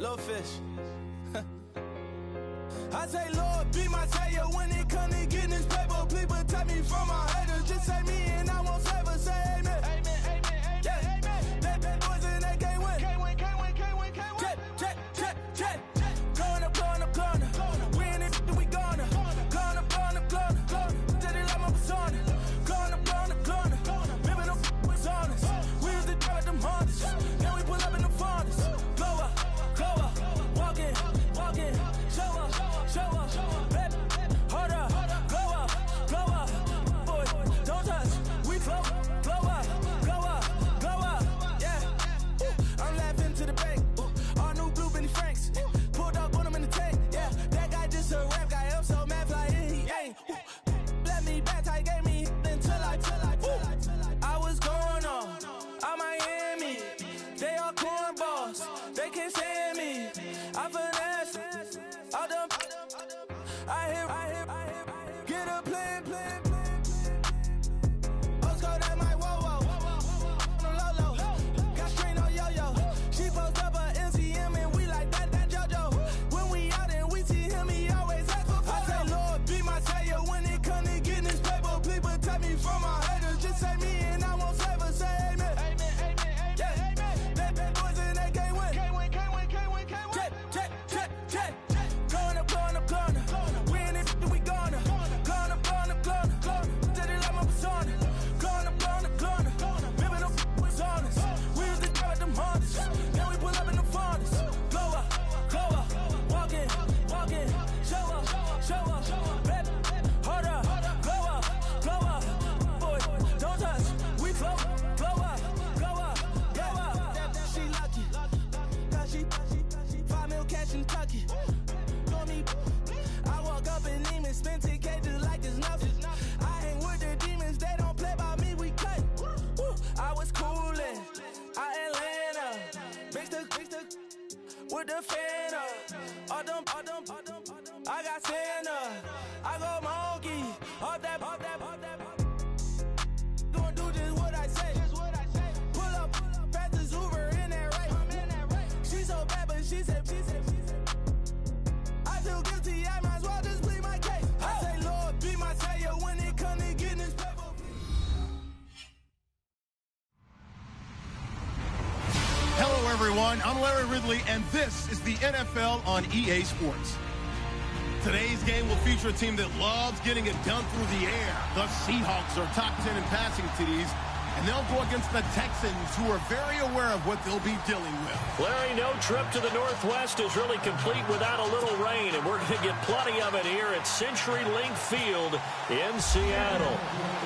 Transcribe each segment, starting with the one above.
Little fish. I say, Lord, be my savior when it comes to getting this paper. Please protect me from my haters. Just say me and I won't save us. Say amen. Amen, amen, amen, yeah. Amen. That boys and they can't win. Can't win, can't win, can't win, can't win. Check. Going up. We in it, we gonna. Going up. Did it like my persona. Going up. Remember no was honest. We used to drive them Hondas. Then we pull up in the Fondas. Glow up. Walking. Show up. Baby, hold up. Glow up. Boy, don't touch. We flow. Glow up. Yeah. I'm laughing to the bank. All new blue Benny Franks. Pulled up on him in the tank. Yeah, that guy just a rap guy. I'm so mad fly in. He ain't. Let me back. I gave me until I was going on. I'm Miami. They all cornballs. They can't stand me. I finesse. All them. I hear. Get a plan. Oscar, that my whoa. Low. Got strain on yo-yo. She post up a MCM and we like that JoJo. When we out and we see him, he always ask for photo. I say, Lord, be my savior when it comes to getting this paper. Please protect me from my haters. Just say me and I won't save us. Say amen. Amen. Yeah. That boys and they can't win. Can't win. Check. Going up. We in it, we gonna. Going up. Did it like my persona. Going up. Remember no was honest. We used to drive them Hondas. Then we pull up in the Fondas. Glow up. Walking. Show up. Baby, hold up. Glow up. Boy, don't touch. We flow. Glow up. She lucky. Cause she 5 mil cash in Kentucky. I walk up in demons, spend 10K just like it's nothing. I hang with the demons, they don't play by me, we cut. I was coolin', Atlanta, mixed with the Fanta. All them, I got Santa, I go monkey, all that. Gonna do just what I say. Pull up, fast as Uber in that race. She so bad, but she said. I feel guilty, I might as well just plead my case. I say, Lord, be my savior when it comes to getting this paper. Hello, everyone. I'm Larry Ridley, and this is the NFL on EA Sports. Today's game will feature a team that loves getting it done through the air. The Seahawks are top 10 in passing TDs, and they'll go against the Texans, who are very aware of what they'll be dealing with. Larry, no trip to the Northwest is really complete without a little rain, and we're going to get plenty of it here at CenturyLink Field in Seattle.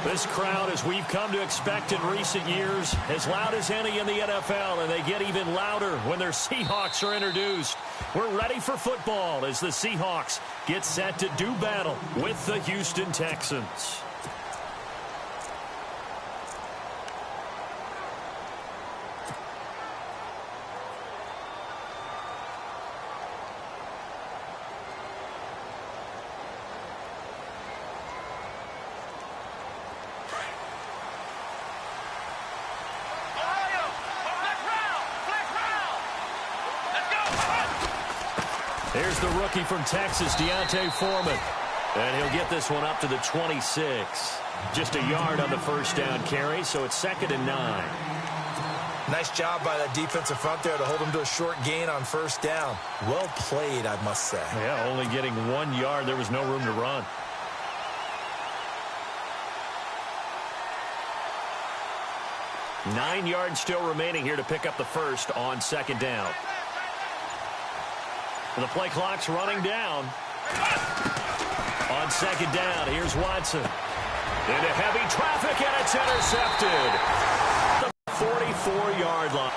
This crowd, as we've come to expect in recent years, as loud as any in the NFL, and they get even louder when their Seahawks are introduced. We're ready for football as the Seahawks get set to do battle with the Houston Texans. Here's the rookie from Texas, Deontay Foreman. And he'll get this one up to the 26. Just a yard on the first down carry, so it's 2nd and 9. Nice job by that defensive front there to hold him to a short gain on first down. Well played, I must say. Yeah, only getting 1 yard. There was no room to run. Nine yards still remaining here to pick up the first on 2nd down. The play clock's running down. On 2nd down, here's Watson. Into heavy traffic, and it's intercepted. The 44-yard line.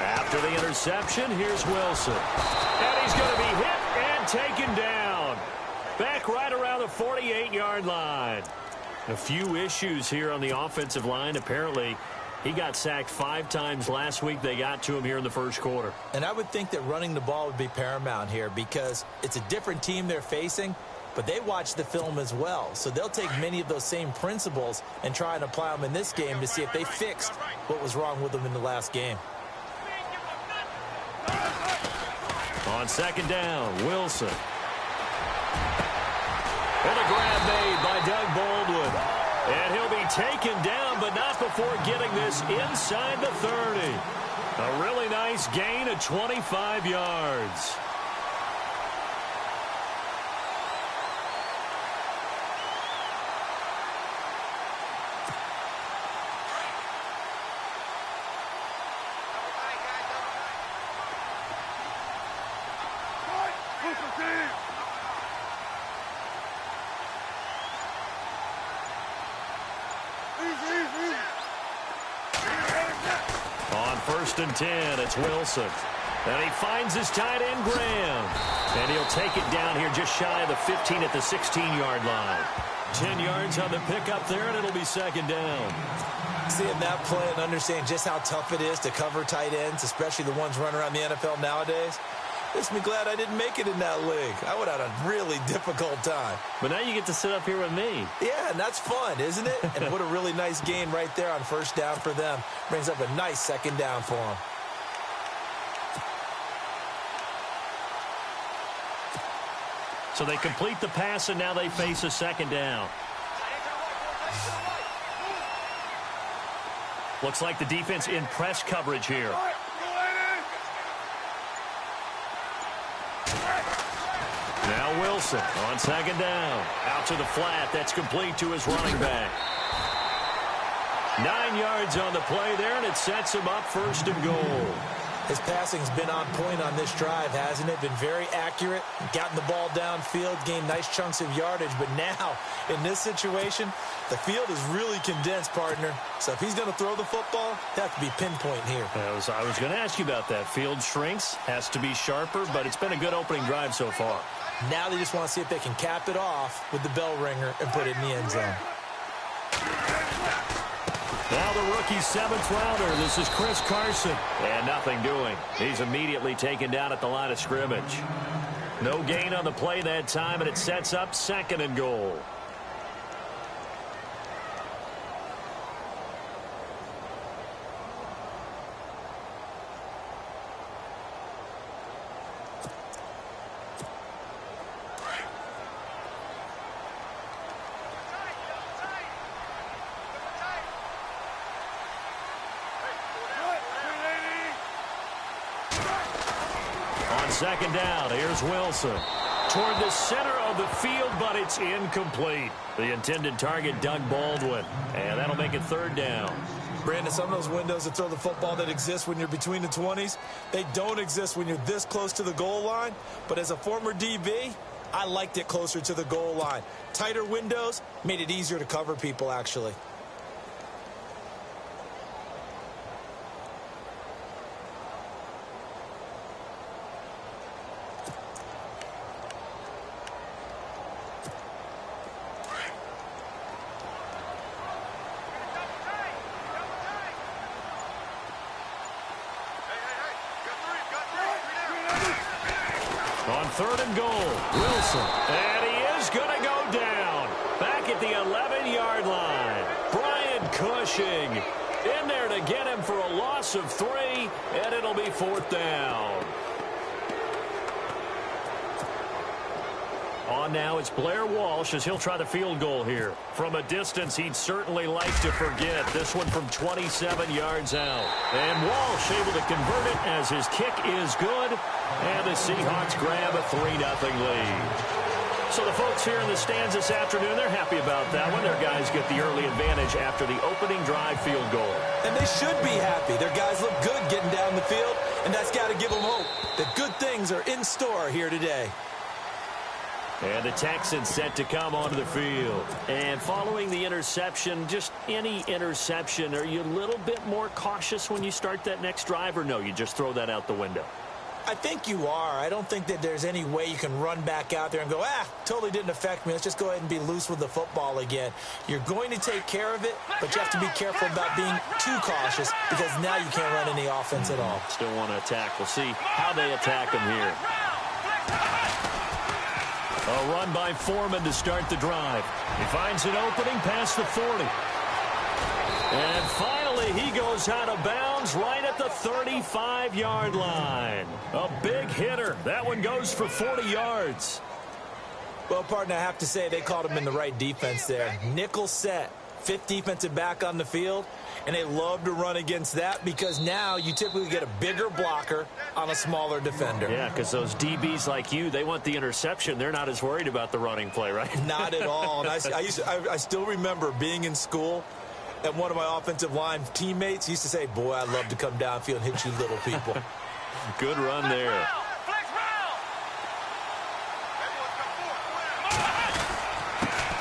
After the interception, here's Wilson. And he's going to be hit and taken down. Back right around the 48-yard line. A few issues here on the offensive line. Apparently, He got sacked 5 times last week. They got to him here in the first quarter. And I would think that running the ball would be paramount here because it's a different team they're facing, but they watch the film as well. So they'll take many of those same principles and try and apply them in this game to see if they fixed what was wrong with them in the last game. On second down, Wilson. And a grab made by Doug Baldwin. And he'll be taken down, but not before getting this inside the 30. A really nice gain of 25 yards. On 1st and 10, it's Wilson. And he finds his tight end, Graham. And he'll take it down here just shy of the 15 at the 16-yard line. 10 yards on the pickup there, and it'll be second down. Seeing that play and understanding just how tough it is to cover tight ends, especially the ones running around the NFL nowadays, makes me glad I didn't make it in that league. I would have had a really difficult time. But now you get to sit up here with me. Yeah, and that's fun, isn't it? And what a really nice gain right there on first down for them. Brings up a nice second down for them. So they complete the pass, and now they face a second down. Looks like the defense in press coverage here. Now Wilson on second down. Out to the flat. That's complete to his running back. 9 yards on the play there, and it sets him up 1st and goal. His passing's been on point on this drive, hasn't it? Been very accurate, gotten the ball downfield, gained nice chunks of yardage. But now, in this situation, the field is really condensed, partner. So if he's going to throw the football, that have to be pinpoint here. I was going to ask you about that. Field shrinks, has to be sharper, but it's been a good opening drive so far. Now they just want to see if they can cap it off with the bell ringer and put it in the end zone. Now the rookie 7th rounder. This is Chris Carson. And nothing doing. He's immediately taken down at the line of scrimmage. No gain on the play that time, and it sets up 2nd and goal. Second down, here's Wilson. Toward the center of the field, but it's incomplete. The intended target, Doug Baldwin. And that'll make it 3rd down. Brandon, some of those windows to throw the football that exist when you're between the 20s, they don't exist when you're this close to the goal line. But as a former DB, I liked it closer to the goal line. Tighter windows made it easier to cover people, actually. On 3rd and goal, Wilson. And he is going to go down. Back at the 11-yard line. Brian Cushing in there to get him for a loss of 3, and it'll be 4th down. On now, it's Blair Walsh as he'll try the field goal here. From a distance, he'd certainly like to forget. This one from 27 yards out. And Walsh able to convert it as his kick is good. And the Seahawks grab a 3-0 lead. So the folks here in the stands this afternoon, they're happy about that one. Their guys get the early advantage after the opening drive field goal. And they should be happy. Their guys look good getting down the field, and that's got to give them hope that good things are in store here today. And the Texans set to come onto the field. And following the interception, just any interception, are you a little bit more cautious when you start that next drive, or no, you just throw that out the window? I think you are. I don't think that there's any way you can run back out there and go, totally didn't affect me. Let's just go ahead and be loose with the football again. You're going to take care of it, but you have to be careful about being too cautious because now you can't run any offense at all. Still want to attack. We'll see how they attack him here. A run by Foreman to start the drive. He finds an opening past the 40. And finally, he goes out of bounds right at the 35-yard line. A big hitter. That one goes for 40 yards. Well, partner, I have to say they called him in the right defense there. Nickel set, fifth defensive back on the field, and they love to run against that because now you typically get a bigger blocker on a smaller defender. Yeah, because those DBs like you, they want the interception. They're not as worried about the running play, right? Not at all. And I still remember being in school, and one of my offensive line teammates used to say, boy, I'd love to come downfield and hit you little people. Good run there.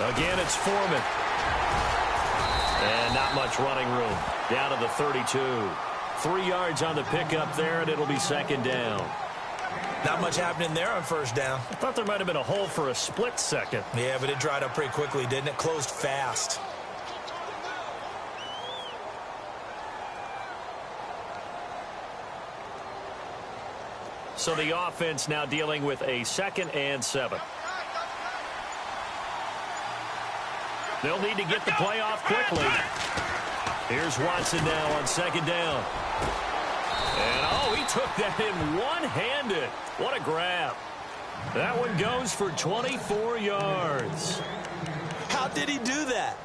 Again, it's Foreman. And not much running room. Down to the 32. 3 yards on the pickup there, and it'll be second down. Not much happening there on first down. I thought there might have been a hole for a split second. Yeah, but it dried up pretty quickly, didn't it? Closed fast. So the offense now dealing with a 2nd and 7. They'll need to get the play off quickly. Here's Watson now on 2nd down. And, he took that in one-handed. What a grab. That one goes for 24 yards. How did he do that?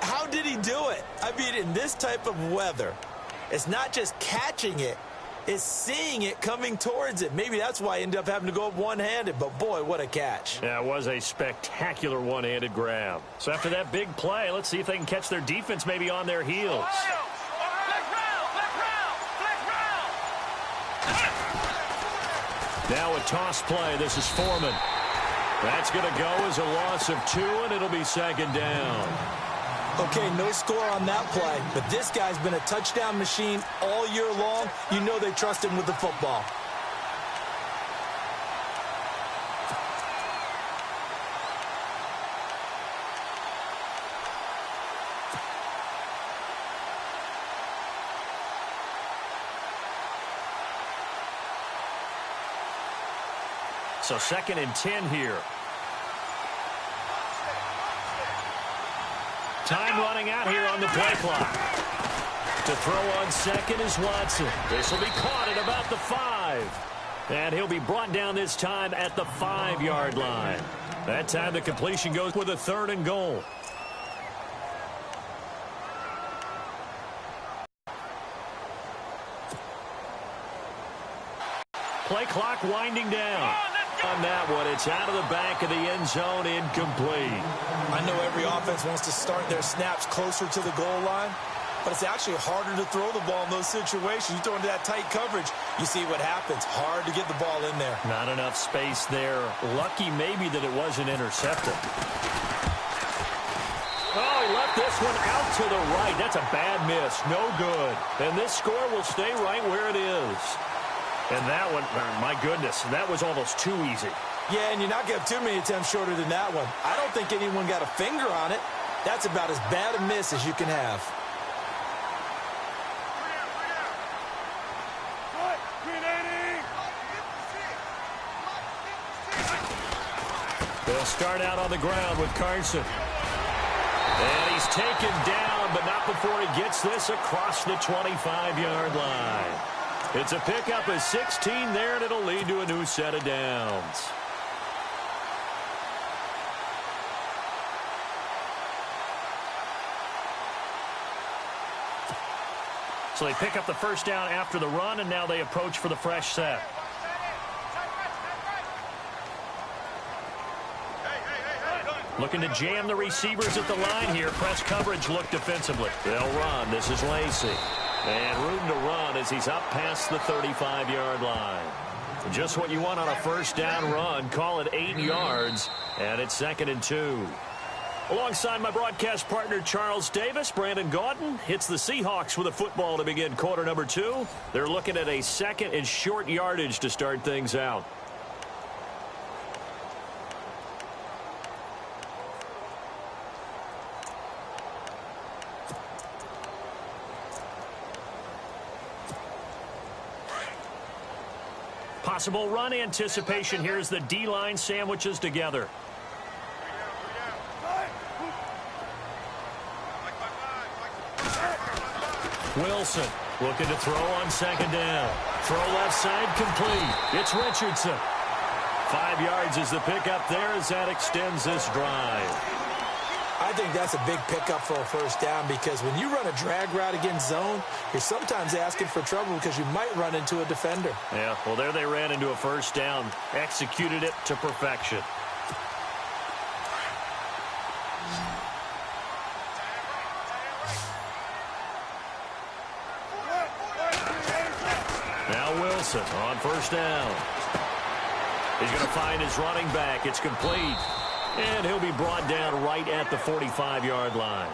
How did he do it? I mean, in this type of weather, it's not just catching it. Is seeing it coming towards it. Maybe that's why I ended up having to go up one-handed, but boy, what a catch. Yeah, it was a spectacular one-handed grab. So after that big play, let's see if they can catch their defense maybe on their heels. Now a toss play. This is Foreman. That's going to go as a loss of 2, and it'll be 2nd down. Okay, no score on that play, but this guy's been a touchdown machine all year long. You know they trust him with the football. So 2nd and 10 here. Time running out here on the play clock. To throw on 2nd is Watson. This will be caught at about the 5. And he'll be brought down this time at the 5-yard line. That time the completion goes with a 3rd and goal. Play clock winding down. On that one, it's out of the back of the end zone, incomplete. I know every offense wants to start their snaps closer to the goal line, but it's actually harder to throw the ball in those situations. You throw into that tight coverage, you see what happens. Hard to get the ball in there. Not enough space there. Lucky maybe that it wasn't intercepted. Oh, he left this one out to the right. That's a bad miss. No good. And this score will stay right where it is. And that one, my goodness, that was almost too easy. Yeah, and you're not going to have too many attempts shorter than that one. I don't think anyone got a finger on it. That's about as bad a miss as you can have. They'll start out on the ground with Carson. And he's taken down, but not before he gets this across the 25-yard line. It's a pickup of 16 there, and it'll lead to a new set of downs. So they pick up the first down after the run, and now they approach for the fresh set. Looking to jam the receivers at the line here. Press coverage look defensively. They'll run. This is Lacey. And room to run as he's up past the 35-yard line. Just what you want on a first down run. Call it 8 yards. And it's 2nd and 2. Alongside my broadcast partner, Charles Davis, Brandon Gaudin hits the Seahawks with a football to begin quarter number 2. They're looking at a second and short yardage to start things out. Possible run anticipation here as the D-line sandwiches together. Wilson looking to throw on second down. Throw left side complete. It's Richardson. 5 yards is the pickup there as that extends this drive. I think that's a big pickup for a first down because when you run a drag route against zone, you're sometimes asking for trouble because you might run into a defender. Yeah, well, there they ran into a first down. Executed it to perfection. Now Wilson on first down. He's going to find his running back. It's complete. And he'll be brought down right at the 45-yard line.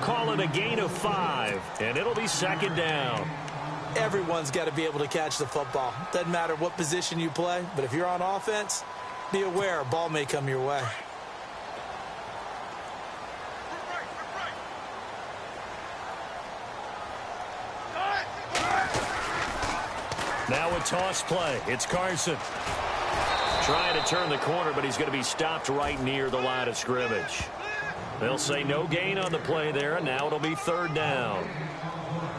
Call it a gain of 5, and it'll be second down. Everyone's got to be able to catch the football. Doesn't matter what position you play, but if you're on offense, be aware a ball may come your way. Now a toss play. It's Carson. Trying to turn the corner, but he's going to be stopped right near the line of scrimmage. They'll say no gain on the play there, and now it'll be third down.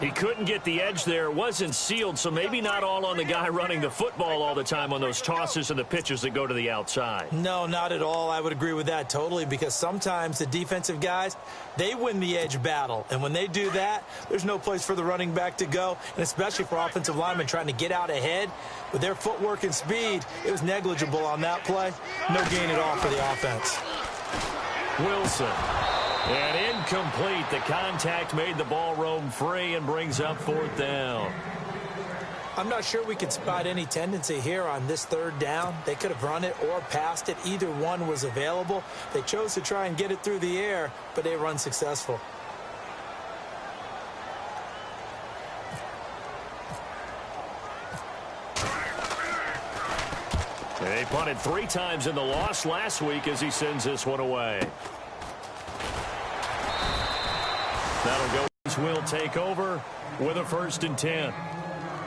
He couldn't get the edge there. It wasn't sealed, so maybe not all on the guy running the football all the time on those tosses and the pitches that go to the outside. No, not at all. I would agree with that totally because sometimes the defensive guys, they win the edge battle. And when they do that, there's no place for the running back to go, and especially for offensive linemen trying to get out ahead. With their footwork and speed, it was negligible on that play. No gain at all for the offense. Wilson. And incomplete. The contact made the ball roam free and brings up fourth down. I'm not sure we could spot any tendency here on this third down. They could have run it or passed it. Either one was available. They chose to try and get it through the air, but they were unsuccessful. They punted 3 times in the loss last week as he sends this one away. That'll go. Will take over with a 1st and 10.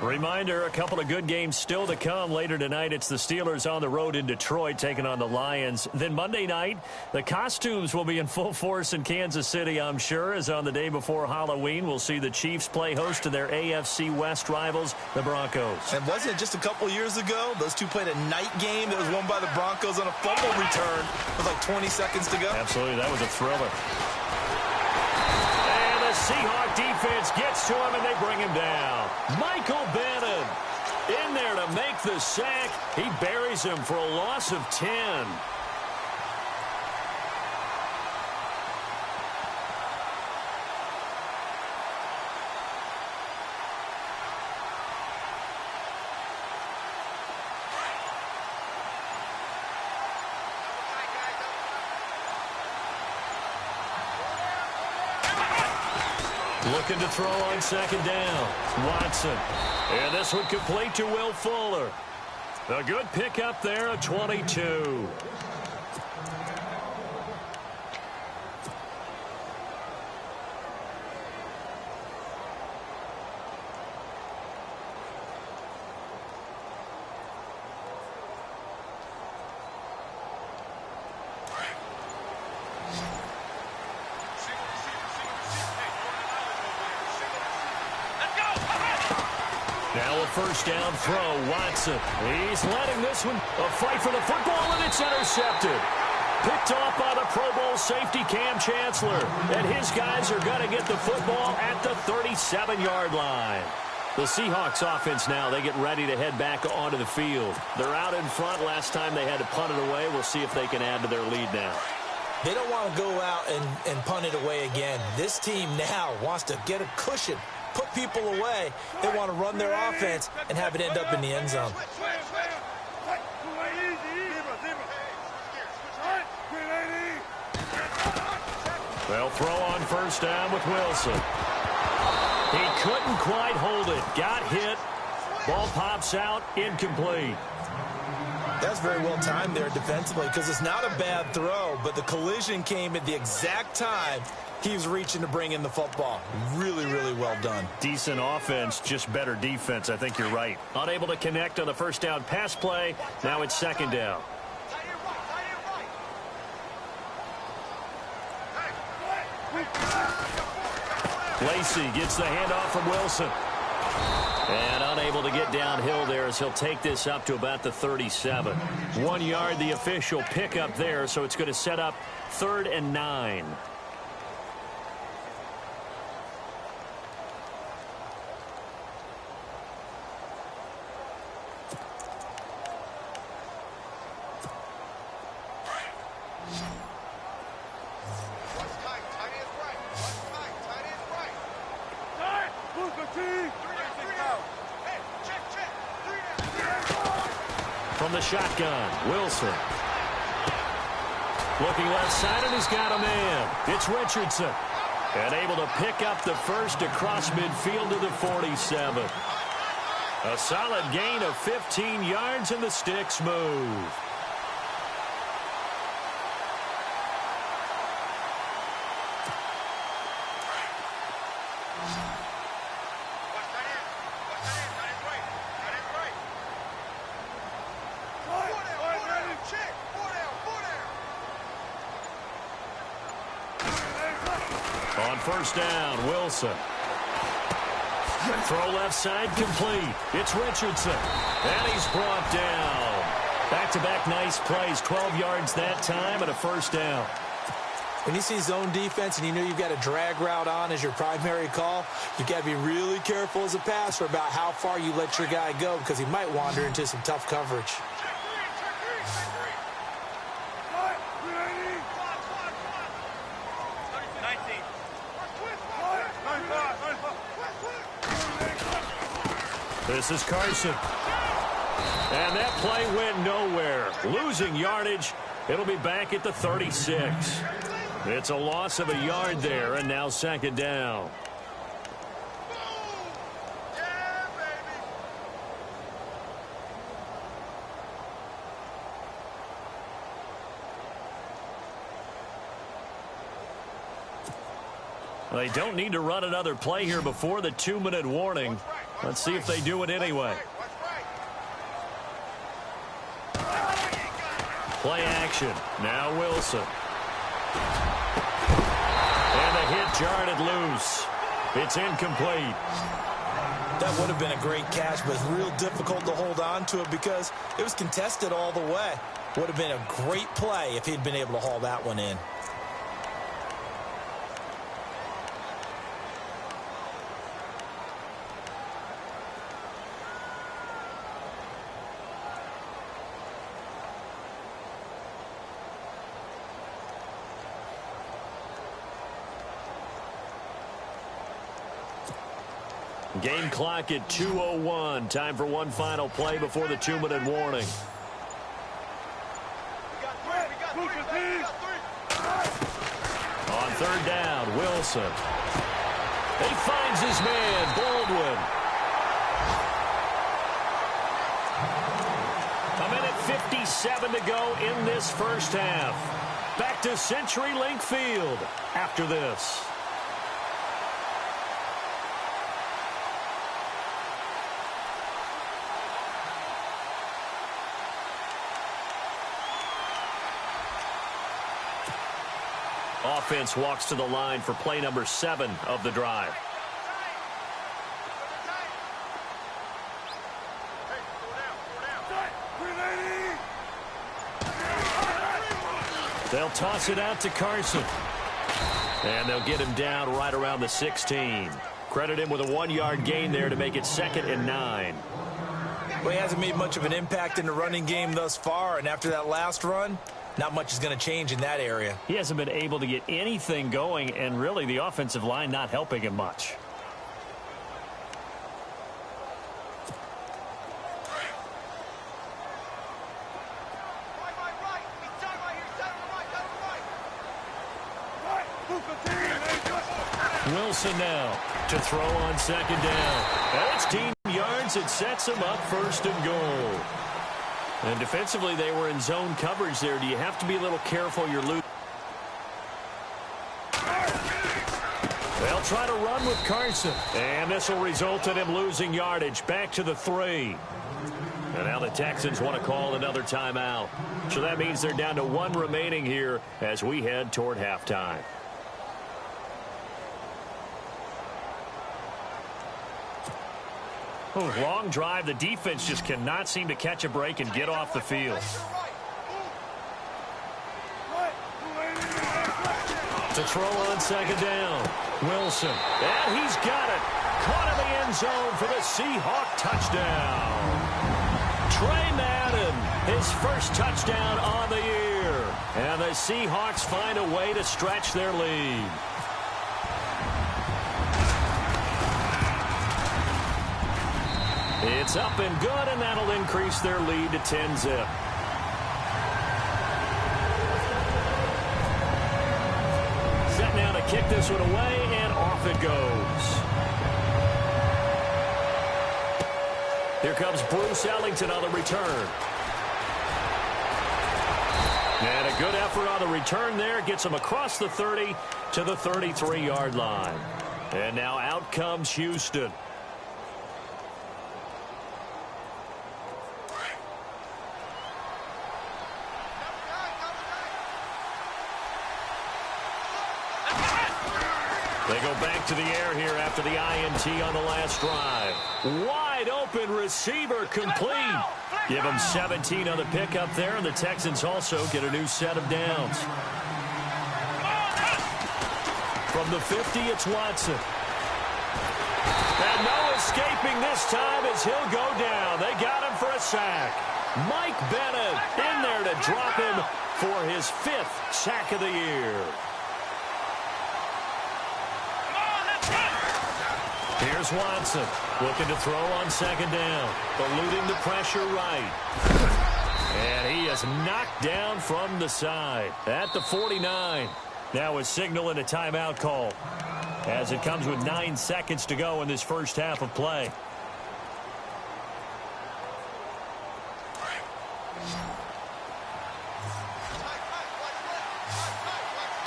Reminder, a couple of good games still to come. Later tonight, it's the Steelers on the road in Detroit taking on the Lions. Then Monday night, the costumes will be in full force in Kansas City, I'm sure, as on the day before Halloween, we'll see the Chiefs play host to their AFC West rivals, the Broncos. And wasn't it just a couple years ago, those two played a night game that was won by the Broncos on a fumble return with like 20 seconds to go? Absolutely, that was a thriller. Seahawk defense gets to him, and they bring him down. Michael Bannon in there to make the sack. He buries him for a loss of 10. Looking to throw on second down. Watson. And this one complete to Will Fuller. A good pickup there at 22. Now a first down throw, Watson. He's letting this one a fight for the football, and it's intercepted. Picked off by the Pro Bowl safety Cam Chancellor. And his guys are going to get the football at the 37-yard line. The Seahawks offense now, they get ready to head back onto the field. They're out in front. Last time they had to punt it away. We'll see if they can add to their lead now. They don't want to go out and punt it away again. This team now wants to get a cushion, put people away. They want to run their offense and have it end up in the end zone. They'll throw on first down with Wilson. He couldn't quite hold it. Got hit. Ball pops out. Incomplete. That's very well timed there defensively because it's not a bad throw, but the collision came at the exact time he was reaching to bring in the football. Really, really well done. Decent offense, just better defense. I think you're right. Unable to connect on the first down pass play. Now it's second down. Lacey gets the handoff from Wilson. And unable to get downhill there as he'll take this up to about the 37. 1 yard, the official pickup there, so it's going to set up 3rd and 9. From the shotgun, Wilson. Looking left side, and he's got a man. It's Richardson. And able to pick up the first across midfield to the 47. A solid gain of 15 yards, and the sticks move. On first down, Wilson. Throw left side complete. It's Richardson. And he's brought down. Back-to-back nice plays. 12 yards that time and a first down. When you see zone defense and you know you've got a drag route on as your primary call, you've got to be really careful as a passer about how far you let your guy go because he might wander into some tough coverage. This is Carson. And that play went nowhere. Losing yardage. It'll be back at the 36. It's a loss of a yard there, and now second down. They don't need to run another play here before the 2-minute warning. Let's see if they do it anyway. Play action. Now Wilson. And the hit jarred it loose. It's incomplete. That would have been a great catch, but it's real difficult to hold on to it because it was contested all the way. Would have been a great play if he'd been able to haul that one in. Game clock at 2:01. Time for one final play before the 2-minute warning. On third down, Wilson. He finds his man, Baldwin. A minute 57 to go in this first half. Back to CenturyLink Field after this. Offense walks to the line for play number 7 of the drive. They'll toss it out to Carson. And they'll get him down right around the 16. Credit him with a 1-yard gain there to make it 2nd and 9. Well, he hasn't made much of an impact in the running game thus far, and after that last run, not much is going to change in that area. He hasn't been able to get anything going, and really the offensive line not helping him much. Wilson now to throw on second down. That's 10 yards. It sets him up first and goal. And defensively, they were in zone coverage there. Do you have to be a little careful? You're losing. They'll try to run with Carson. And this will result in him losing yardage. Back to the 3. And now the Texans want to call another timeout. So that means they're down to 1 remaining here as we head toward halftime. Oh, long drive. The defense just cannot seem to catch a break and get off the field. To throw on second down. Wilson. And he's got it. Caught in the end zone for the Seahawk touchdown. Trey Madden, his first touchdown on the year. And the Seahawks find a way to stretch their lead. It's up and good, and that'll increase their lead to 10-zip. Set now to kick this one away, and off it goes. Here comes Bruce Ellington on the return. And a good effort on the return there. Gets him across the 30 to the 33-yard line. And now out comes Houston. They go back to the air here after the INT on the last drive. Wide open receiver complete. Give them 17 on the pickup there, and the Texans also get a new set of downs. From the 50, it's Watson. And no escaping this time as he'll go down. They got him for a sack. Mike Bennett in there to drop him for his 5th sack of the year. Here's Watson looking to throw on second down. Eluding the pressure right. And he is knocked down from the side at the 49. Now a signal and a timeout call as it comes with 9 seconds to go in this first half of play.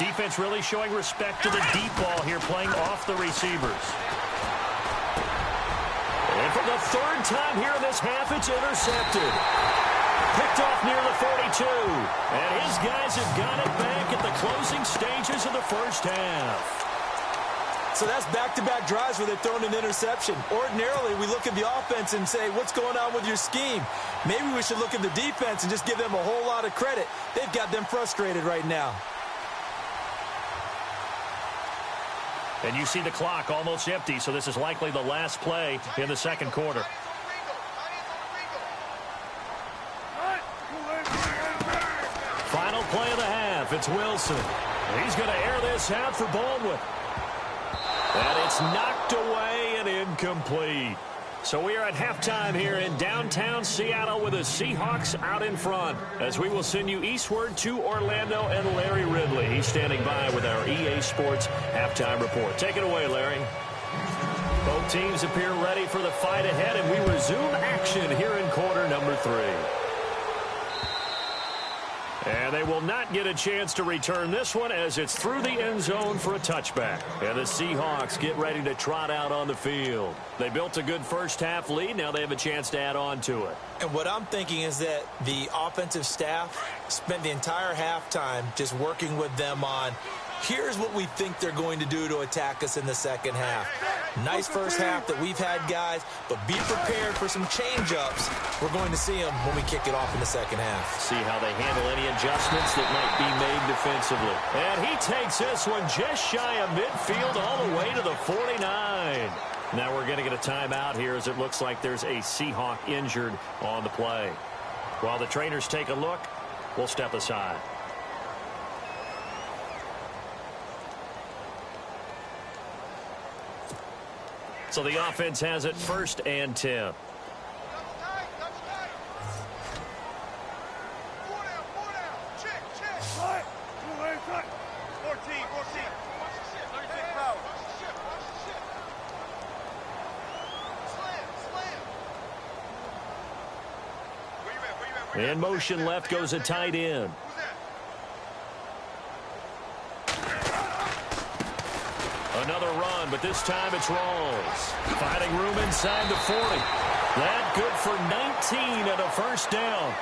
Defense really showing respect to the deep ball here, playing off the receivers. And for the 3rd time here in this half, it's intercepted. Picked off near the 42. And his guys have got it back at the closing stages of the first half. So that's back-to-back drives where they've thrown an interception. Ordinarily, we look at the offense and say, what's going on with your scheme? Maybe we should look at the defense and just give them a whole lot of credit. They've got them frustrated right now. And you see the clock almost empty, so this is likely the last play in the second quarter. Final play of the half. It's Wilson. He's going to air this out for Baldwin. And it's knocked away and incomplete. So we are at halftime here in downtown Seattle with the Seahawks out in front as we will send you eastward to Orlando and Larry Ridley. He's standing by with our EA Sports halftime report. Take it away, Larry. Both teams appear ready for the fight ahead, and we resume action here in quarter number 3. And they will not get a chance to return this one as it's through the end zone for a touchback. And the Seahawks get ready to trot out on the field. They built a good first half lead. Now they have a chance to add on to it. And what I'm thinking is that the offensive staff spent the entire halftime just working with them on, here's what we think they're going to do to attack us in the second half. Nice first half that we've had, guys, but be prepared for some change-ups. We're going to see them when we kick it off in the second half. See how they handle any adjustments that might be made defensively. And he takes this one just shy of midfield all the way to the 49. Now we're going to get a timeout here as it looks like there's a Seahawk injured on the play. While the trainers take a look, we'll step aside. So the offense has it 1st and 10. In motion left goes a tight end. Another run, but this time it's Rawls. Finding room inside the 40. That good for 19 and a first down.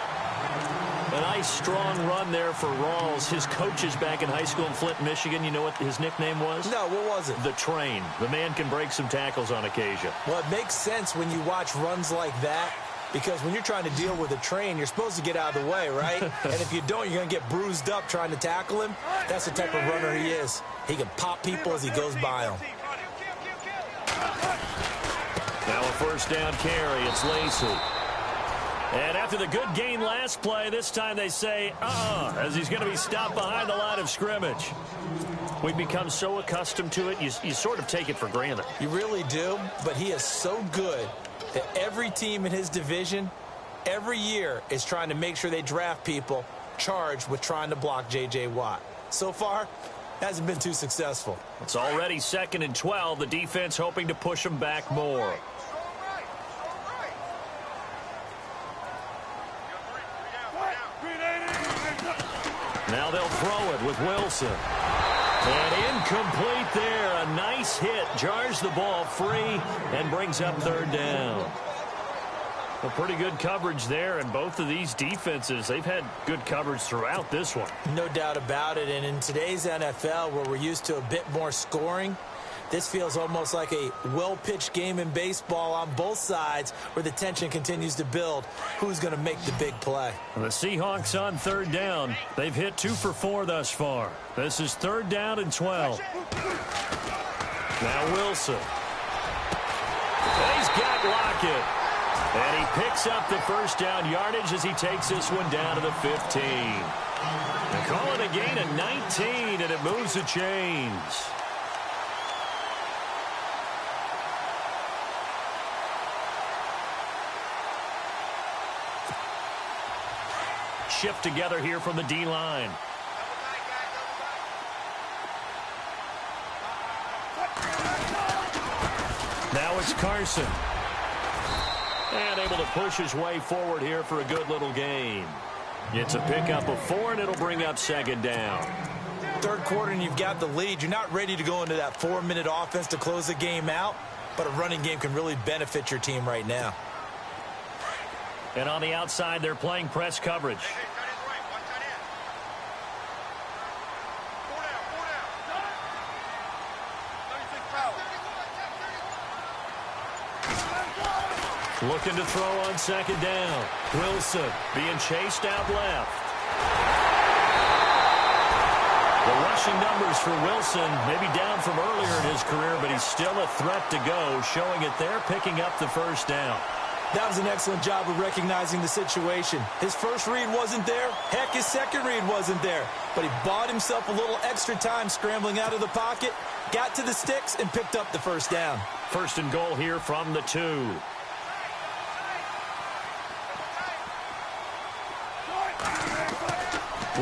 A nice, strong run there for Rawls. His coaches back in high school in Flint, Michigan, you know what his nickname was? No, what was it? The Train. The man can break some tackles on occasion. Well, it makes sense when you watch runs like that, because when you're trying to deal with a train, you're supposed to get out of the way, right? And if you don't, you're going to get bruised up trying to tackle him. That's the type of runner he is. He can pop people as he goes by them. Now a first down carry. It's Lacey. And after the good gain last play, this time they say, as he's going to be stopped behind the line of scrimmage. We've become so accustomed to it, you sort of take it for granted. You really do, but he is so good that every team in his division, every year, is trying to make sure they draft people charged with trying to block J.J. Watt. So far, hasn't been too successful. It's already 2nd and 12. The defense hoping to push him back more. Now they'll throw it with Wilson. And incomplete there. A nice hit. Jars the ball free and brings up 3rd down. A pretty good coverage there, and both of these defenses, they've had good coverage throughout this one. No doubt about it, and in today's NFL, where we're used to a bit more scoring, this feels almost like a well-pitched game in baseball on both sides where the tension continues to build. Who's going to make the big play? The Seahawks on 3rd down. They've hit 2 for 4 thus far. This is 3rd down and 12. Now Wilson. He's got Lockett. And he picks up the first down yardage as he takes this one down to the 15. They call it a gain of 19, and it moves the chains. Shift together here from the D-line. Now it's Carson. And able to push his way forward here for a good little gain. It's a pickup of 4, and it'll bring up 2nd down. 3rd quarter, and you've got the lead. You're not ready to go into that 4-minute offense to close the game out, but a running game can really benefit your team right now. And on the outside, they're playing press coverage. Looking to throw on 2nd down. Wilson being chased out left. The rushing numbers for Wilson maybe down from earlier in his career, but he's still a threat to go, showing it there, picking up the first down. That was an excellent job of recognizing the situation. His first read wasn't there. Heck, his second read wasn't there. But he bought himself a little extra time scrambling out of the pocket, got to the sticks, and picked up the first down. 1st and goal here from the 2.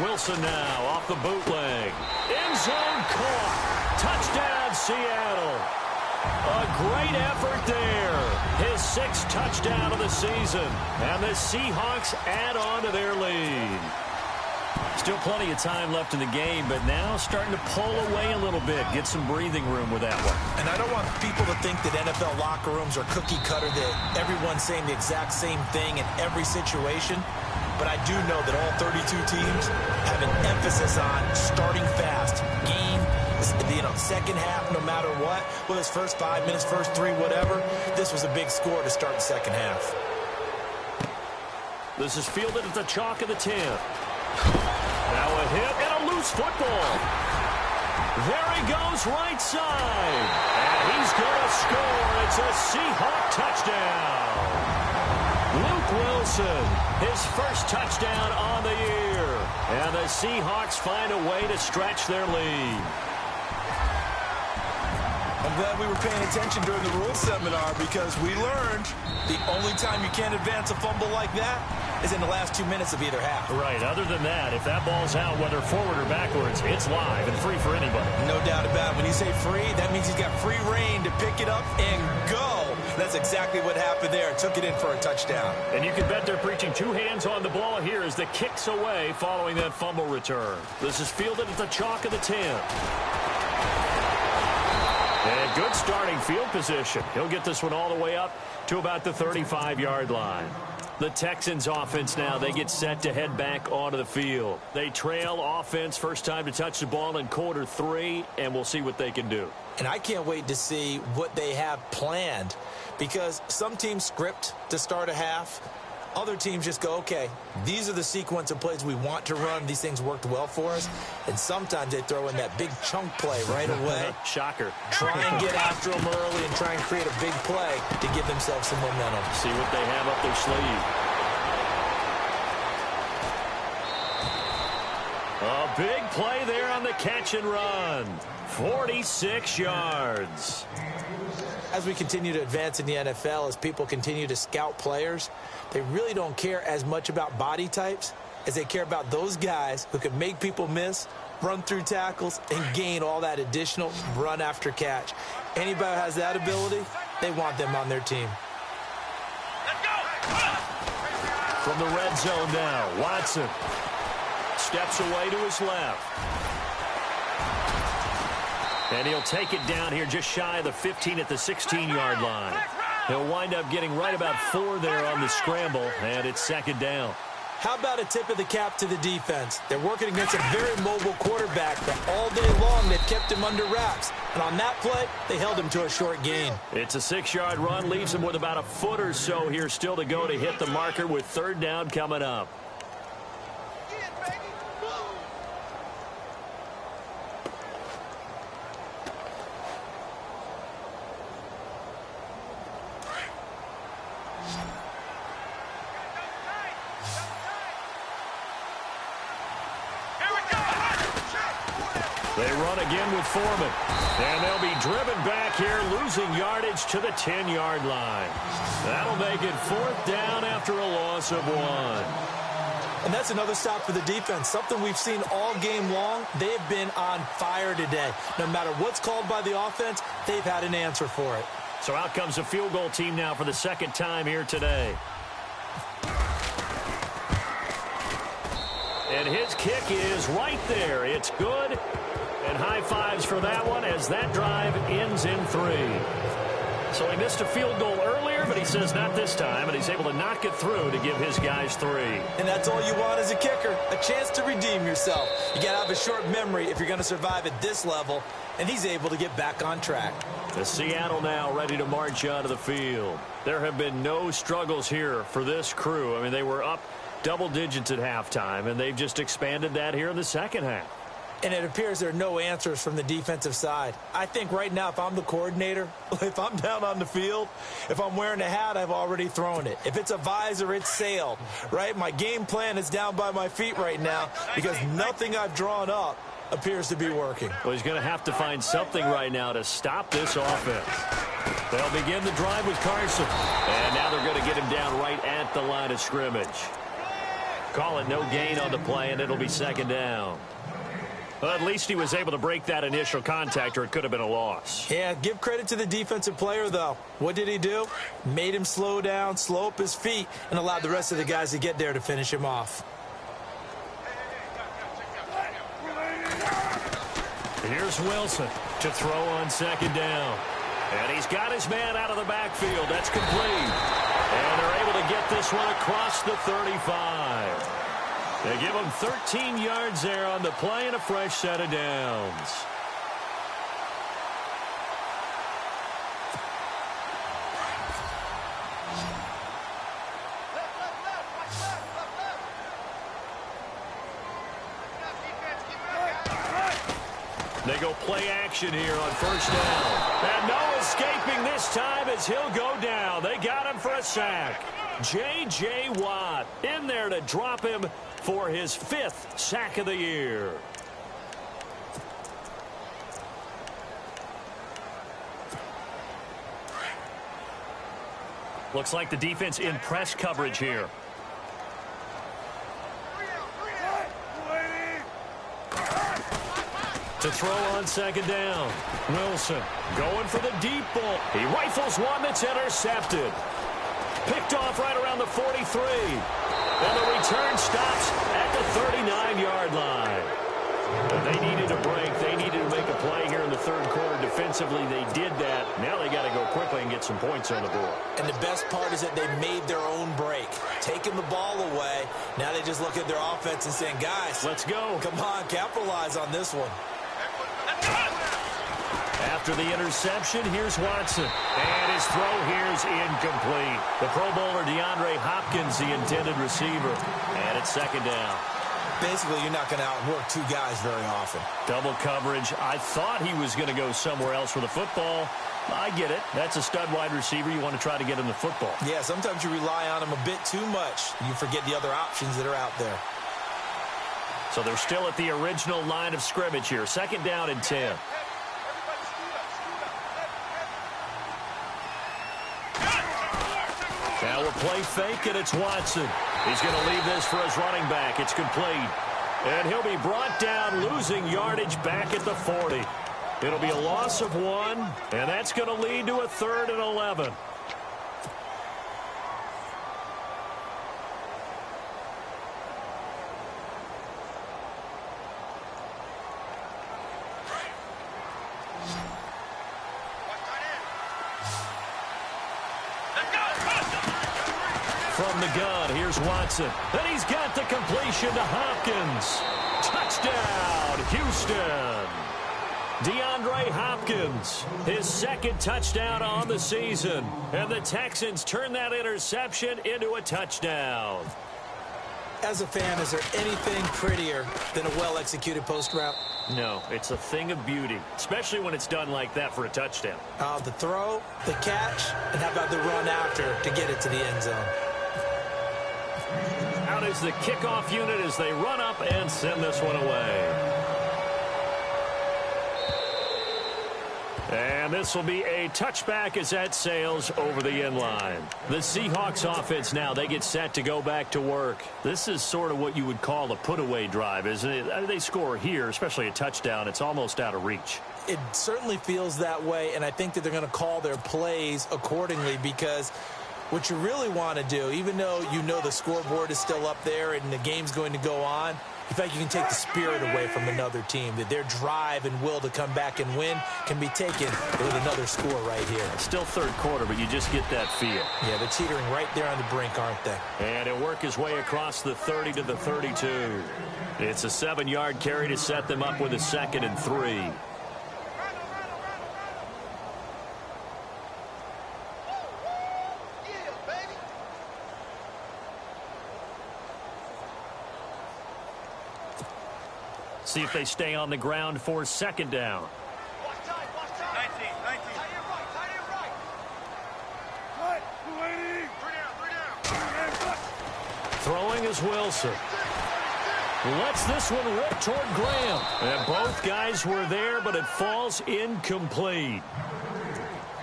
Wilson now off the bootleg. End zone caught. Touchdown, Seattle. A great effort there. His 6th touchdown of the season. And the Seahawks add on to their lead. Still plenty of time left in the game, but now starting to pull away a little bit. Get some breathing room with that one. And I don't want people to think that NFL locker rooms are cookie cutter, that everyone's saying the exact same thing in every situation. But I do know that all 32 teams have an emphasis on starting fast. Game, second half, no matter what. Whether it's first 5 minutes, first 3, whatever. This was a big score to start the second half. This is fielded at the chalk of the 10. Now a hit and a loose football. There he goes right side. And he's going to score. It's a Seahawk touchdown. Luke Wilson, his first touchdown on the year. And the Seahawks find a way to stretch their lead. I'm glad we were paying attention during the rules seminar, because we learned the only time you can't advance a fumble like that is in the last 2 minutes of either half. Right. Other than that, if that ball's out, whether forward or backwards, it's live and free for anybody. No doubt about it. When you say free, that means he's got free reign to pick it up and go. That's exactly what happened there. Took it in for a touchdown. And you can bet they're preaching two hands on the ball here as the kick's away following that fumble return. This is fielded at the chalk of the 10. And good starting field position. He'll get this one all the way up to about the 35-yard line. The Texans offense now, they get set to head back onto the field. They trail offense, first time to touch the ball in quarter 3, and we'll see what they can do. And I can't wait to see what they have planned, because some teams script to start a half. Other teams just go, okay, these are the sequence of plays we want to run. These things worked well for us. And sometimes they throw in that big chunk play right away. Shocker. Try and get after them early and try and create a big play to give themselves some momentum. See what they have up their sleeve. A big play there on the catch and run. 46 yards. As we continue to advance in the NFL, as people continue to scout players, they really don't care as much about body types as they care about those guys who can make people miss, run through tackles, and gain all that additional run after catch. Anybody who has that ability, they want them on their team. From the red zone now, Watson steps away to his left. And he'll take it down here just shy of the 15 at the 16-yard line. He'll wind up getting right about 4 there on the scramble, and it's second down. How about a tip of the cap to the defense? They're working against a very mobile quarterback, but all day long they've kept him under wraps. And on that play, they held him to a short gain. It's a 6-yard run, leaves him with about a foot or so here still to go to hit the marker with third down coming up. They run again with Foreman. And they'll be driven back here, losing yardage to the 10-yard line. That'll make it fourth down after a loss of 1. And that's another stop for the defense. Something we've seen all game long. They've been on fire today. No matter what's called by the offense, they've had an answer for it. So out comes the field goal team now for the second time here today. And his kick is right there. It's good. And high fives for that one as that drive ends in 3. So he missed a field goal earlier, but he says not this time, and he's able to knock it through to give his guys 3. And that's all you want as a kicker, a chance to redeem yourself. You got to have a short memory if you're going to survive at this level, and he's able to get back on track. The Seattle now ready to march onto the field. There have been no struggles here for this crew. I mean, they were up double digits at halftime, and they've just expanded that here in the second half. And it appears there are no answers from the defensive side. I think right now, if I'm the coordinator, if I'm down on the field, if I'm wearing a hat, I've already thrown it. If it's a visor, it's sailed, right? My game plan is down by my feet right now because nothing I've drawn up appears to be working. Well, he's going to have to find something right now to stop this offense. They'll begin the drive with Carson. And now they're going to get him down right at the line of scrimmage. Call it no gain on the play, and it'll be second down. Well, at least he was able to break that initial contact, or it could have been a loss. Yeah, give credit to the defensive player, though. What did he do? Made him slow down, slow up his feet, and allowed the rest of the guys to get there to finish him off. Here's Wilson to throw on second down. And he's got his man out of the backfield. That's complete. And they're able to get this one across the 35. They give him 13 yards there on the play and a fresh set of downs. They go play action here on first down. And no escaping this time as he'll go down. They got him for a sack. J.J. Watt in there to drop him for his 5th sack of the year. Looks like the defense in press coverage here. To throw on second down. Wilson going for the deep ball. He rifles one that's intercepted. Picked off right around the 43. And the return stops at the 39-yard line. They needed a break. They needed to make a play here in the third quarter. Defensively, they did that. Now they got to go quickly and get some points on the board. And the best part is that they made their own break. Taking the ball away. Now they just look at their offense and saying, guys, let's go. Come on, capitalize on this one. After the interception, here's Watson. And his throw here's incomplete. The Pro Bowler DeAndre Hopkins, the intended receiver. And it's second down. Basically, you're not going to outwork two guys very often. Double coverage. I thought he was going to go somewhere else for the football. I get it. That's a stud wide receiver. You want to try to get him the football. Yeah, sometimes you rely on him a bit too much. You forget the other options that are out there. So they're still at the original line of scrimmage here. Second down and 10. Now a play fake, and it's Watson. He's going to leave this for his running back. It's complete. And he'll be brought down, losing yardage back at the 40. It'll be a loss of 1, and that's going to lead to a 3rd and 11. From the gun, here's Watson. And he's got the completion to Hopkins. Touchdown, Houston. DeAndre Hopkins, his second touchdown on the season. And the Texans turn that interception into a touchdown. As a fan, is there anything prettier than a well-executed post route? No, it's a thing of beauty, especially when it's done like that for a touchdown. The throw, the catch, and how about the run after to get it to the end zone? Out is the kickoff unit as they run up and send this one away. And this will be a touchback as that sails over the end line. The Seahawks offense now, they get set to go back to work. This is sort of what you would call a put-away drive, isn't it? They score here, especially a touchdown. It's almost out of reach. It certainly feels that way, and I think that they're going to call their plays accordingly because what you really want to do, even though you know the scoreboard is still up there and the game's going to go on, in fact, you can take the spirit away from another team, that their drive and will to come back and win can be taken with another score right here. It's still third quarter, but you just get that feel. Yeah, they're teetering right there on the brink, aren't they? And he'll work his way across the 30 to the 32. It's a 7-yard carry to set them up with a 2nd and 3. See if they stay on the ground for second down. 19. Throwing is Wilson. Lets this one rip toward Graham. And both guys were there, but it falls incomplete.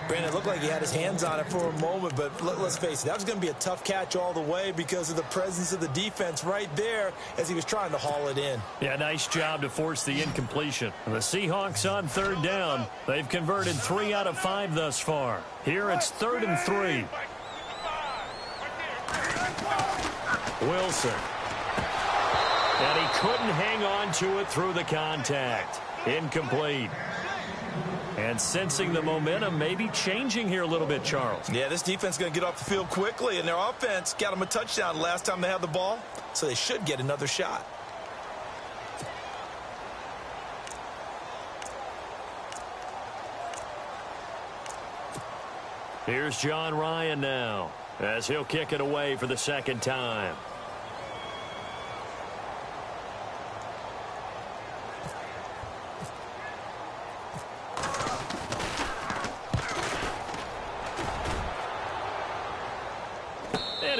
Brandon, it looked like he had his hands on it for a moment, but let's face it, that was going to be a tough catch all the way because of the presence of the defense right there as he was trying to haul it in. Yeah, nice job to force the incompletion. The Seahawks on third down. They've converted 3 out of 5 thus far. Here it's 3rd and 3. Wilson. And he couldn't hang on to it through the contact. Incomplete. And sensing the momentum, maybe changing here a little bit, Charles. Yeah, this defense is going to get off the field quickly, and their offense got them a touchdown last time they had the ball, so they should get another shot. Here's John Ryan now, as he'll kick it away for the second time.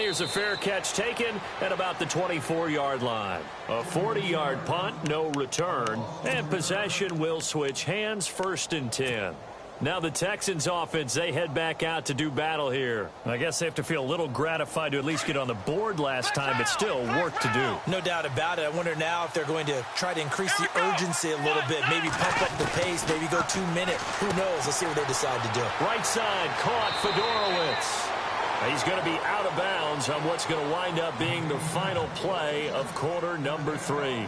Here's a fair catch taken at about the 24-yard line. A 40-yard punt, no return, and possession will switch hands, 1st and 10. Now the Texans offense, they head back out to do battle here. I guess they have to feel a little gratified to at least get on the board last time, but still work to do. No doubt about it. I wonder now if they're going to try to increase the urgency a little bit, maybe pump up the pace, maybe go 2 minute. Who knows? Let's see what they decide to do. Right side caught Fedorowicz. He's going to be out of bounds on what's going to wind up being the final play of quarter number 3.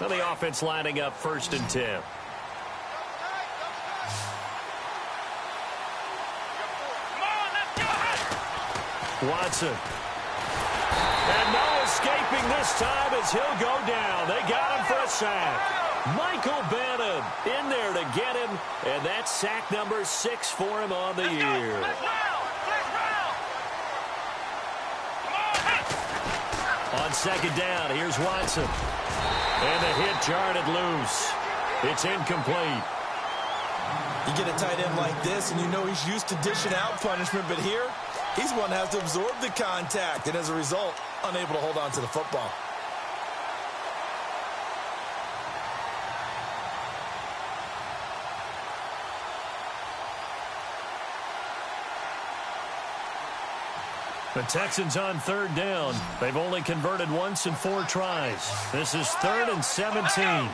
Now the offense lining up 1st and 10. Watson. And no escaping this time as he'll go down. They got him for a sack. Michael Bannon in there to get him, and that's sack number 6 for him on the year. On 2nd down, here's Watson. And the hit jarred it loose. It's incomplete. You get a tight end like this, and you know he's used to dishing out punishment, but here, he's one that has to absorb the contact, and as a result, unable to hold on to the football. The Texans on 3rd down. They've only converted once in 4 tries. This is 3rd and 17.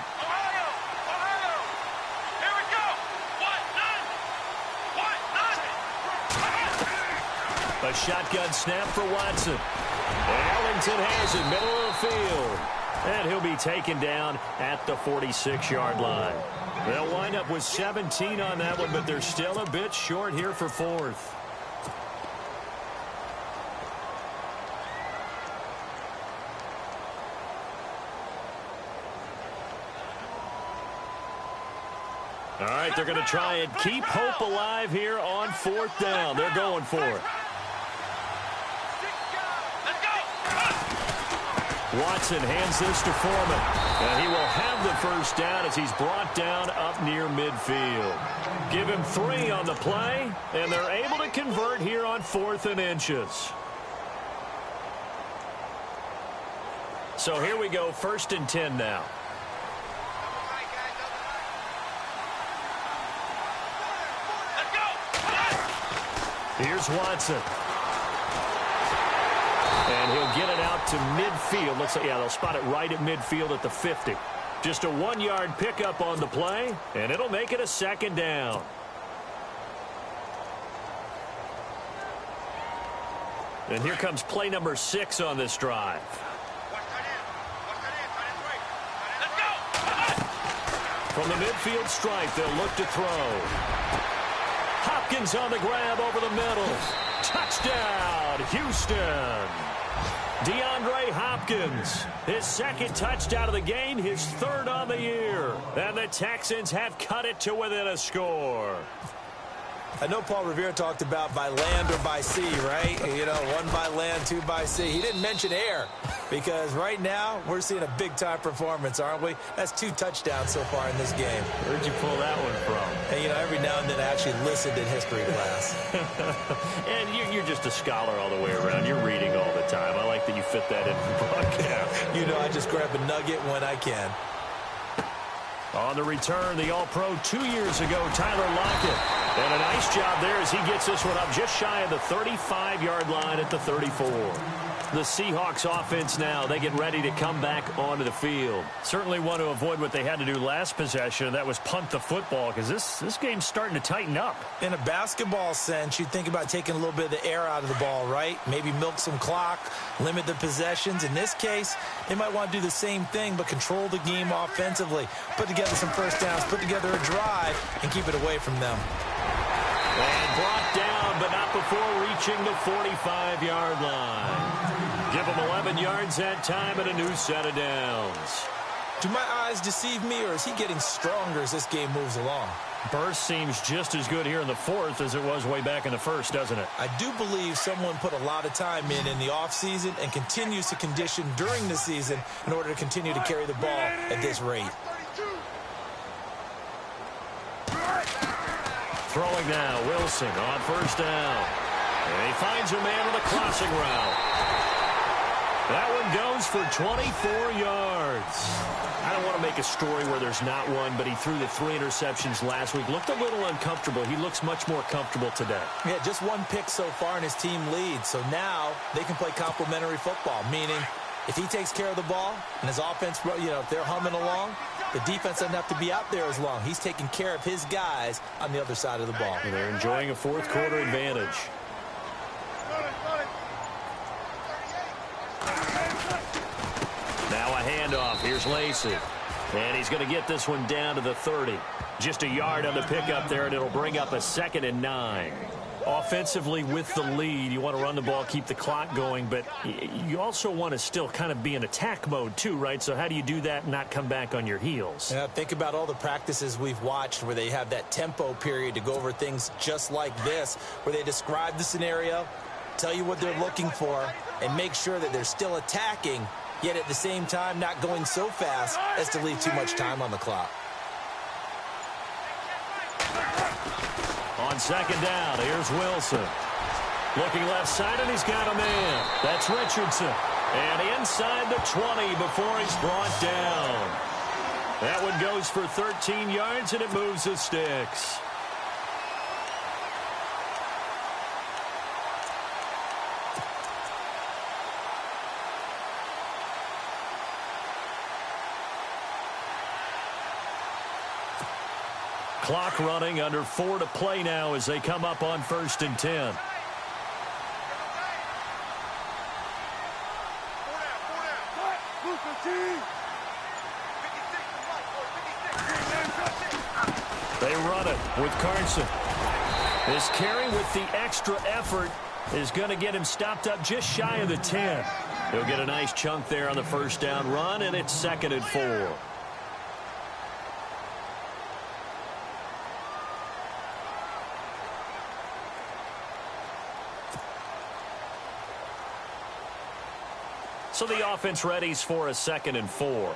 A shotgun snap for Watson. And Ellington has it, middle of the field. And he'll be taken down at the 46-yard line. They'll wind up with 17 on that one, but they're still a bit short here for 4th. All right, they're going to try and keep hope alive here on 4th down. They're going for it. Watson hands this to Foreman. And he will have the 1st down as he's brought down up near midfield. Give him 3 on the play, and they're able to convert here on 4th and inches. So here we go, 1st and 10 now. Here's Watson. And he'll get it out to midfield. Looks like, yeah, they'll spot it right at midfield at the 50. Just a 1-yard pickup on the play, and it'll make it a 2nd down. And here comes play number 6 on this drive. From the midfield stripe, they'll look to throw. Hopkins on the grab over the middle. Touchdown, Houston. DeAndre Hopkins, his 2nd touchdown of the game, his 3rd on the year. And the Texans have cut it to within a score. I know Paul Revere talked about by land or by sea, right? You know, 1 by land, 2 by sea. He didn't mention air because right now we're seeing a big-time performance, aren't we? That's 2 touchdowns so far in this game. Where'd you pull that one from? And, you know, every now and then I actually listened in history class. And you're just a scholar all the way around. You're reading all the time. I like that you fit that in the broadcast. You know, I just grab a nugget when I can. On the return, the All-Pro 2 years ago, Tyler Lockett. And a nice job there as he gets this one up just shy of the 35-yard line at the 34. The Seahawks offense now, they get ready to come back onto the field. Certainly want to avoid what they had to do last possession, and that was punt the football, because this game's starting to tighten up. In a basketball sense, you think about taking a little bit of the air out of the ball, right? Maybe milk some clock, limit the possessions. In this case, they might want to do the same thing, but control the game offensively. Put together some 1st downs, put together a drive, and keep it away from them. And brought down, but not before reaching the 45-yard line. Give him 11 yards that time and a new set of downs. Do my eyes deceive me, or is he getting stronger as this game moves along? Burst seems just as good here in the 4th as it was way back in the 1st, doesn't it? I do believe someone put a lot of time in the offseason and continues to condition during the season in order to continue to carry the ball at this rate. Throwing now, Wilson on first down. And he finds a man on the crossing route. That one goes for 24 yards. I don't want to make a story where there's not one, but he threw the 3 interceptions last week. Looked a little uncomfortable. He looks much more comfortable today. Yeah, just 1 pick so far and his team leads. So now they can play complementary football, meaning if he takes care of the ball and his offense, if they're humming along, the defense doesn't have to be out there as long. He's taking care of his guys on the other side of the ball. And they're enjoying a fourth quarter advantage. Now a handoff. Here's Lacey. And he's going to get this one down to the 30. Just a yard on the pickup there, and it'll bring up a 2nd and 9. Offensively with the lead, you want to run the ball, keep the clock going, but you also want to still kind of be in attack mode too, right? So how do you do that and not come back on your heels? Yeah, think about all the practices we've watched where they have that tempo period to go over things just like this, where they describe the scenario, tell you what they're looking for, and make sure that they're still attacking, yet at the same time not going so fast as to leave too much time on the clock. On 2nd down, here's Wilson. Looking left side, and he's got a man. That's Richardson. And inside the 20 before he's brought down. That one goes for 13 yards, and it moves the sticks. Clock running, under 4 to play now as they come up on 1st and 10. They run it with Carson. This carry with the extra effort is going to get him stopped up just shy of the 10. He'll get a nice chunk there on the first down run, and it's 2nd and 4. So the offense readies for a 2nd and 4.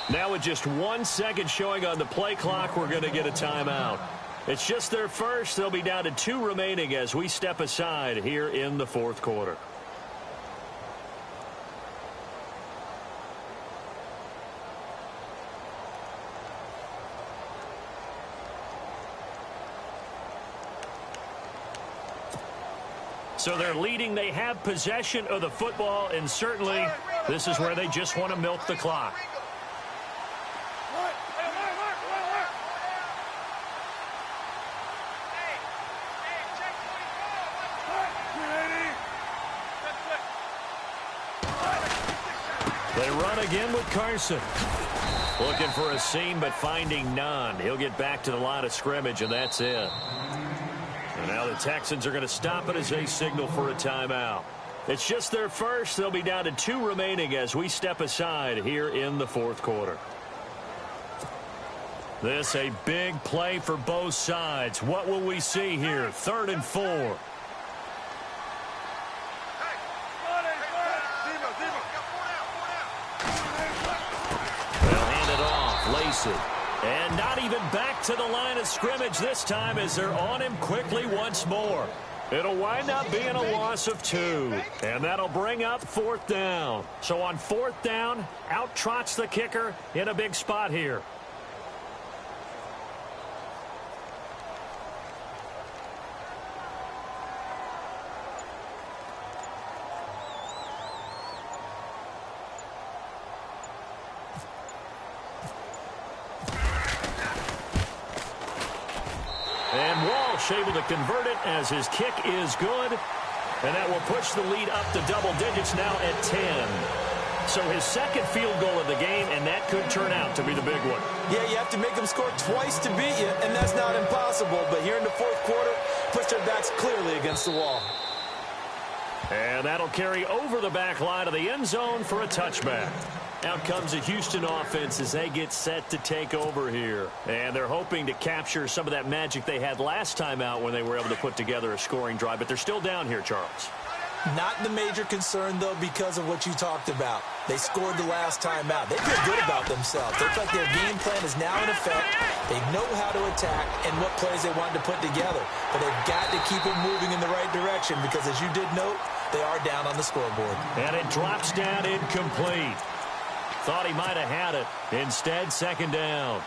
Now with just 1 second showing on the play clock, we're going to get a timeout. It's just their first. They'll be down to 2 remaining as we step aside here in the fourth quarter. So they're leading. They have possession of the football, and certainly this is where they just want to milk the clock. They run again with Carson. Looking for a seam, but finding none. He'll get back to the line of scrimmage, and that's it. And now the Texans are going to stop it as they signal for a timeout. It's just their first. They'll be down to 2 remaining as we step aside here in the fourth quarter. This a big play for both sides. What will we see here? 3rd and 4. They'll hand it off. Lacey. And not even back to the line of scrimmage this time as they're on him quickly once more. It'll wind up being a loss of 2. And that'll bring up 4th down. So on 4th down, out trots the kicker in a big spot here. And Walsh able to convert it as his kick is good. And that will push the lead up to double digits now at 10. So his 2nd field goal of the game, and that could turn out to be the big one. Yeah, you have to make them score twice to beat you, and that's not impossible. But here in the fourth quarter, push their backs clearly against the wall. And that'll carry over the back line of the end zone for a touchback. Out comes the Houston offense as they get set to take over here. And they're hoping to capture some of that magic they had last time out when they were able to put together a scoring drive. But they're still down here, Charles. Not the major concern, though, because of what you talked about. They scored the last time out. They feel good about themselves. They feel like their game plan is now in effect. They know how to attack and what plays they want to put together. But they've got to keep it moving in the right direction because, as you did note, they are down on the scoreboard. And it drops down incomplete. Thought he might have had it. Instead, second down.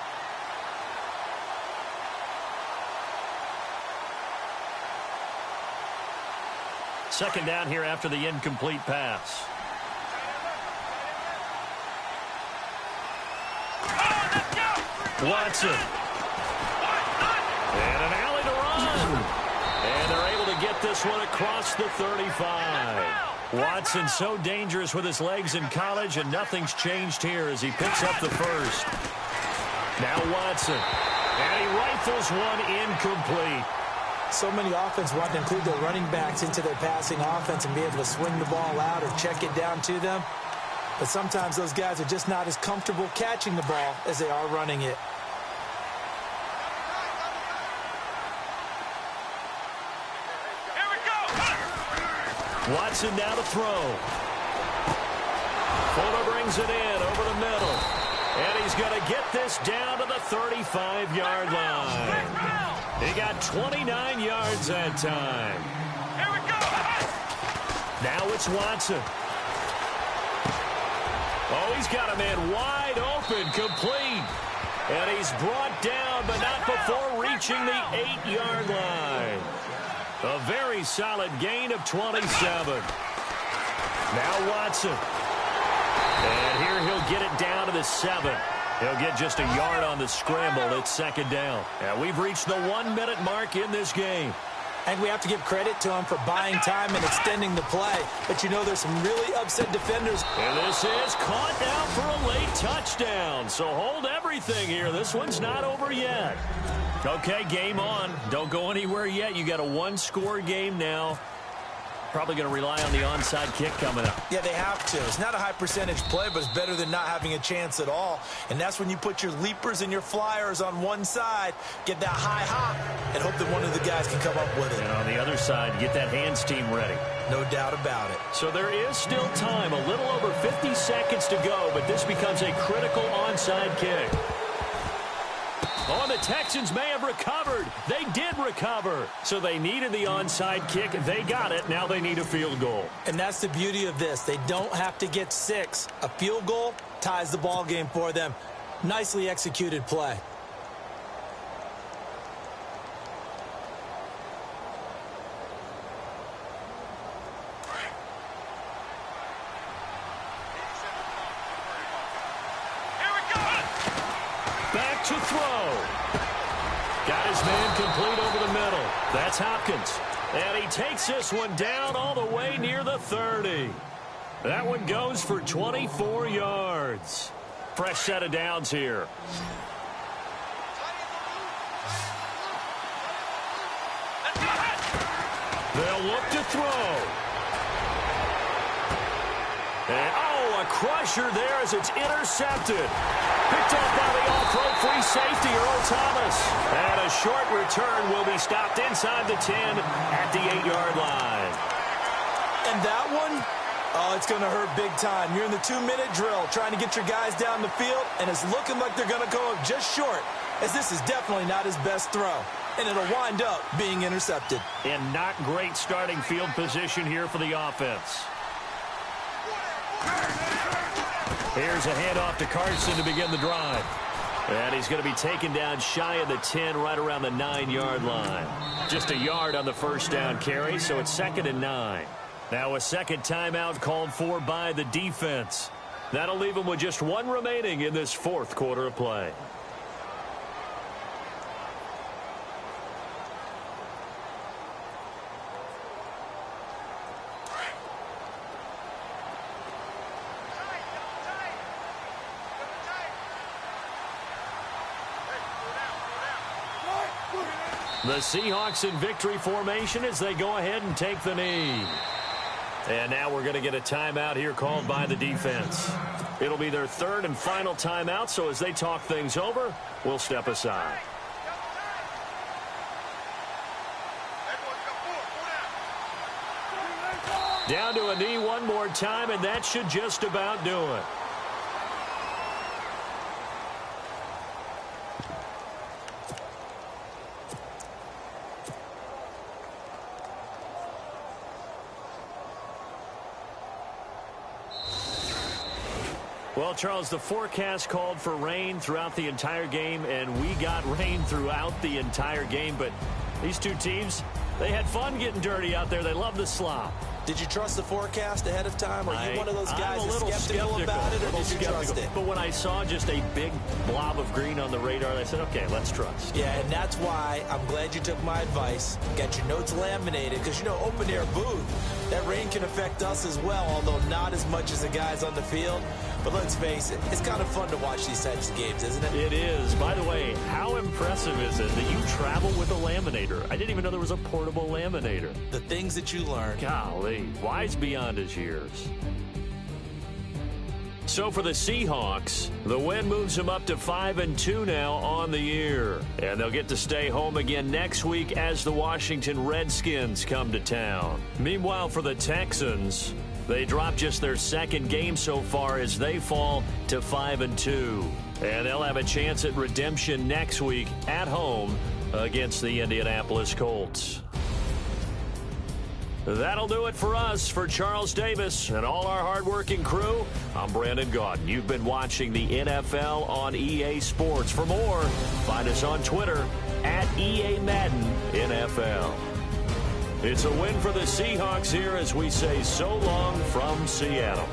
Second down here after the incomplete pass. Watson. And an alley to run. And they're able to get this one across the 35. Watson so dangerous with his legs in college, and nothing's changed here as he picks up the first. Now Watson. And he rifles one incomplete. So many offense want to include their running backs into their passing offense and be able to swing the ball out or check it down to them. But sometimes those guys are just not as comfortable catching the ball as they are running it. Watson now to throw. Fuller brings it in over the middle. And he's going to get this down to the 35-yard line. He got 29 yards that time. Here we go. Now it's Watson. Oh, he's got a man wide open, complete. And he's brought down, but not before reaching the 8-yard line. A very solid gain of 27. Now Watson. And here he'll get it down to the 7. He'll get just a yard on the scramble. It's second down. And we've reached the 1-minute mark in this game. And we have to give credit to him for buying time and extending the play. But you know there's some really upset defenders. And this is caught now for a late touchdown. So hold everything here. This one's not over yet. Okay, game on. Don't go anywhere yet. You got a one-score game now. Probably going to rely on the onside kick coming up. Yeah, they have to. It's not a high-percentage play, but it's better than not having a chance at all. And that's when you put your leapers and your flyers on one side, get that high hop, and hope that one of the guys can come up with it. And on the other side, get that hands team ready. No doubt about it. So there is still time, a little over 50 seconds to go, but this becomes a critical onside kick. Oh, the Texans may have recovered. They did recover. So they needed the onside kick. They got it. Now they need a field goal. And that's the beauty of this. They don't have to get 6. A field goal ties the ball game for them. Nicely executed play. Back to throw. Got his man complete over the middle. That's Hopkins. And he takes this one down all the way near the 30. That one goes for 24 yards. Fresh set of downs here. They'll look to throw. And, oh, a crusher there as it's intercepted. Picked up by the all-pro free safety, Earl Thomas. And a short return will be stopped inside the 10 at the 8-yard line. And that one, oh, it's going to hurt big time. You're in the 2-minute drill trying to get your guys down the field, and it's looking like they're going to go up just short, as this is definitely not his best throw. And it'll wind up being intercepted. And not great starting field position here for the offense. Here's a handoff to Carson to begin the drive. And he's going to be taken down shy of the 10, right around the 9-yard line. Just a yard on the first down carry, so it's 2nd and 9. Now a second timeout called for by the defense. That'll leave them with just one remaining in this fourth quarter of play. The Seahawks in victory formation as they go ahead and take the knee. And now we're going to get a timeout here called by the defense. It'll be their third and final timeout, so as they talk things over, we'll step aside. Down to a knee one more time, and that should just about do it. Well, Charles, the forecast called for rain throughout the entire game, and we got rain throughout the entire game. But these two teams, they had fun getting dirty out there. They love the slop. Did you trust the forecast ahead of time? Are you one of those guys I'm a little skeptical about it, or did you trust it? But when I saw just a big blob of green on the radar, I said, okay, let's trust. Yeah, and that's why I'm glad you took my advice. Got your notes laminated, because, you know, open-air booth, that rain can affect us as well, although not as much as the guys on the field. But let's face it, it's kind of fun to watch these types of games, isn't it? It is. By the way, how impressive is it that you travel with a laminator? I didn't even know there was a portable laminator. The things that you learn. Golly, wise beyond his years. So for the Seahawks, the win moves them up to 5-2 now on the year. And they'll get to stay home again next week as the Washington Redskins come to town. Meanwhile, for the Texans, they drop just their second game so far as they fall to 5-2. And they'll have a chance at redemption next week at home against the Indianapolis Colts. That'll do it for us. For Charles Davis and all our hardworking crew, I'm Brandon Gaudin. You've been watching the NFL on EA Sports. For more, find us on Twitter at EA Madden NFL. It's a win for the Seahawks here as we say so long from Seattle.